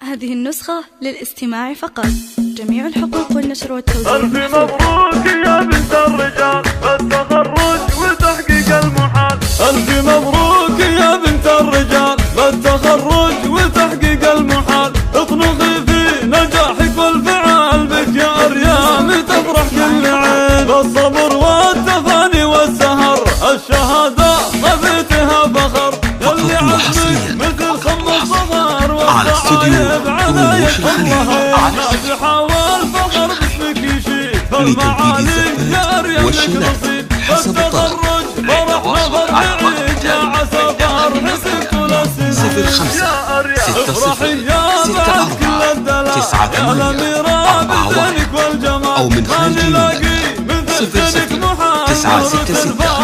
هذه النسخة للاستماع فقط. جميع الحقوق والنشر والتوزيع. ألف مبروك يا بنت الرجال بالتخرج وتحقيق المحال. ألف مبروك يا بنت الرجال بالتخرج وتحقيق المحال. اطنخي في نجاحك والفعال بك يا أريام تفرح كل عين. بالصبر والتفاني والسهر الشهادة خذيتها فخر. يلي عزمك مثل خم الصغار على استوديو رموش الخليل ناجحة والفخر باسمك يشيد. لتنفيذ الزفات والشنات حسب الطلب. فرحنا فرحيك يا عسى فرحتك كل السنين. 05 60 64 98 41 أو من خارج المملكة 06 966 56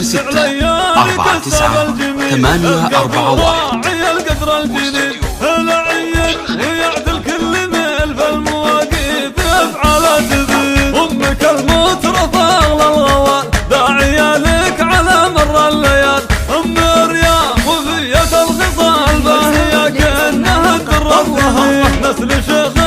06 49 841. القدر الجليل العين ويعدل كل ميل فالمواقف يفعل تزيد. امك المترفة اغلى الغوال داعية لك على مر الليال. ام رياض وفية الخصال باهية كأنها الدر الرهيب. نسل شيخ